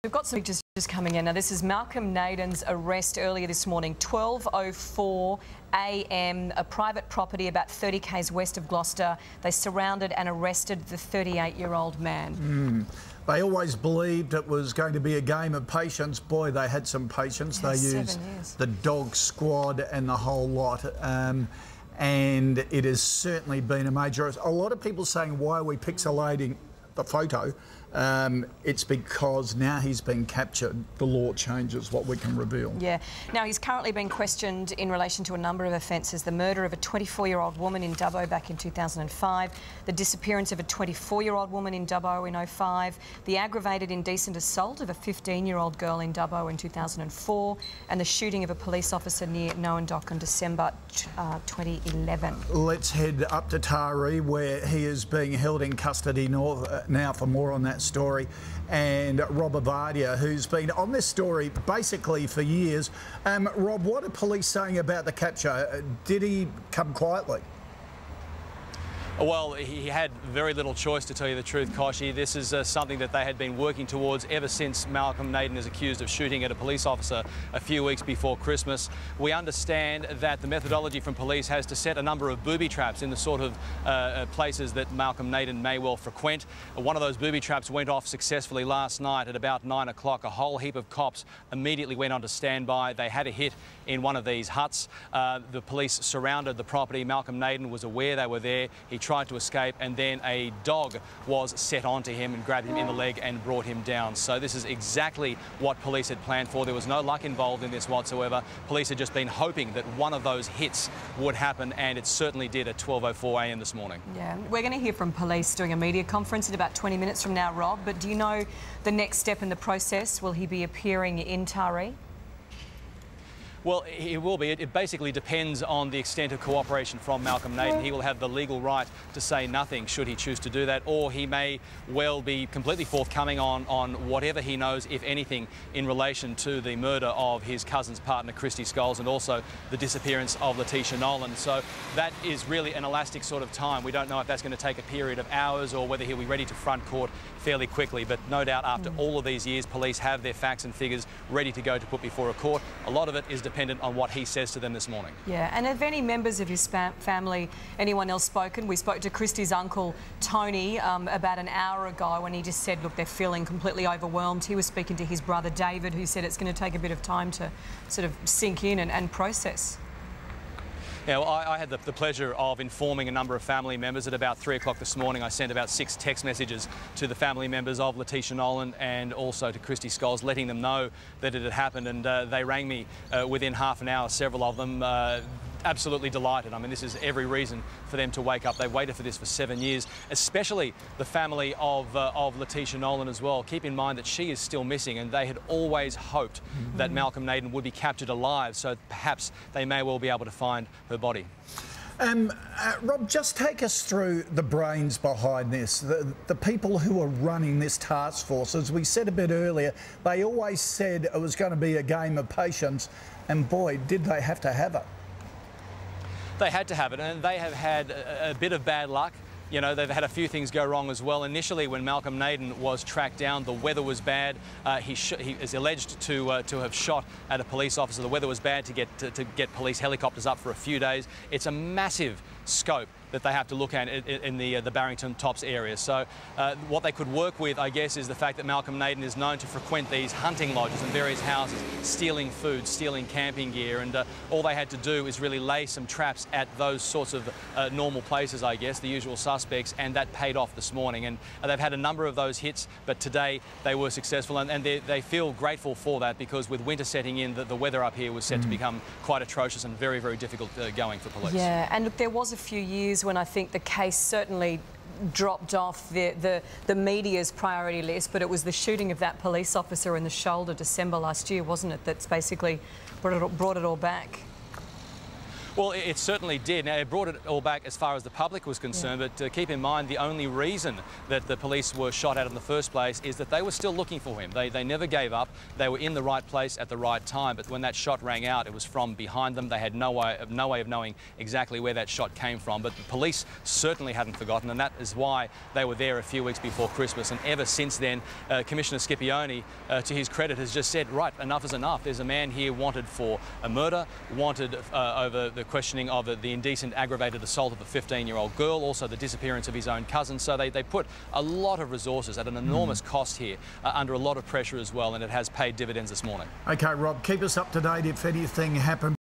We've got some pictures just coming in. Now, this is Malcolm Naden's arrest earlier this morning, 12:04 a.m, a private property about 30 k's west of Gloucester. They surrounded and arrested the 38-year-old man. They always believed it was going to be a game of patience. Boy, they had some patience. Yeah, they used the dog squad and the whole lot. And it has certainly been a major... A lot of people saying, why are we pixelating the photo? It's because now he's been captured, the law changes what we can reveal. Yeah. Now, he's currently being questioned in relation to a number of offences. The murder of a 24-year-old woman in Dubbo back in 2005, the disappearance of a 24-year-old woman in Dubbo in 2005, the aggravated indecent assault of a 15-year-old girl in Dubbo in 2004, and the shooting of a police officer near Noandock in December 2011. Let's head up to Taree, where he is being held in custody now for more on that story, and Rob Abattoir, who's been on this story basically for years. Rob, what are police saying about the capture? Did he come quietly? Well, he had very little choice, to tell you the truth, Koshi. This is something that they had been working towards ever since Malcolm Naden is accused of shooting at a police officer a few weeks before Christmas. We understand that the methodology from police has to set a number of booby traps in the sort of places that Malcolm Naden may well frequent. One of those booby traps went off successfully last night at about 9 o'clock. A whole heap of cops immediately went on to standby. They had a hit in one of these huts. The police surrounded the property. Malcolm Naden was aware they were there. He tried to escape, and then a dog was set onto him and grabbed him in the leg and brought him down. So this is exactly what police had planned for. There was no luck involved in this whatsoever. Police had just been hoping that one of those hits would happen, and it certainly did at 12:04 a.m. this morning. Yeah, we're going to hear from police doing a media conference in about 20 minutes from now, Rob, but do you know the next step in the process? Will he be appearing in Taree? Well, he will be. It basically depends on the extent of cooperation from Malcolm Naden. He will have the legal right to say nothing should he choose to do that, or he may well be completely forthcoming on whatever he knows, if anything, in relation to the murder of his cousin's partner, Kristy Scholes, and also the disappearance of Letitia Nolan. So that is really an elastic sort of time. We don't know if that's going to take a period of hours or whether he'll be ready to front court fairly quickly, but no doubt after all of these years, police have their facts and figures ready to go to put before a court. A lot of it is dependent on what he says to them this morning. Yeah, and have any members of his family, anyone else spoken? We spoke to Kristy's uncle, Tony, about an hour ago, and he just said, look, they're feeling completely overwhelmed. He was speaking to his brother, David, who said it's going to take a bit of time to sort of sink in and process. Yeah, well, I had the pleasure of informing a number of family members. At about 3 o'clock this morning, I sent about 6 text messages to the family members of Letitia Nolan and also to Kristy Scholes, letting them know that it had happened, and they rang me within half an hour, several of them. Absolutely delighted. I mean, this is every reason for them to wake up. They've waited for this for 7 years, especially the family of Letitia Nolan as well. Keep in mind that she is still missing, and they had always hoped that Malcolm Naden would be captured alive, so perhaps they may well be able to find her body. Rob, just take us through the brains behind this, the people who are running this task force. As we said a bit earlier, they always said it was going to be a game of patience, and boy, did they have to have it. They had to have it, and they have had a bit of bad luck. You know, they've had a few things go wrong as well. Initially, when Malcolm Naden was tracked down, the weather was bad. He is alleged to have shot at a police officer. The weather was bad to get police helicopters up for a few days. It's a massive scope that they have to look at in the Barrington Tops area. So what they could work with, I guess, is the fact that Malcolm Naden is known to frequent these hunting lodges and various houses, stealing food, stealing camping gear, and all they had to do is really lay some traps at those sorts of normal places, I guess, the usual suspects, and that paid off this morning. And they've had a number of those hits, but today they were successful, and they feel grateful for that, because with winter setting in, the weather up here was set to become quite atrocious and very, very difficult going for police. Yeah, and look, there was a few years when I think the case certainly dropped off the media's priority list, but it was the shooting of that police officer in the shoulder December last year, wasn't it, that's basically brought it all back? Well, it certainly did. Now, it brought it all back as far as the public was concerned, but keep in mind the only reason that the police were shot at in the first place is that they were still looking for him. They never gave up. They were in the right place at the right time, but when that shot rang out, it was from behind them. They had no way of knowing exactly where that shot came from, but the police certainly hadn't forgotten, and that is why they were there a few weeks before Christmas. And ever since then, Commissioner Scipione, to his credit, has just said, right, enough is enough. There's a man here wanted for a murder, wanted over the questioning of the indecent aggravated assault of a 15-year-old girl, also the disappearance of his own cousin. So they put a lot of resources at an enormous cost here, under a lot of pressure as well, and it has paid dividends this morning. OK, Rob, keep us up to date if anything happens.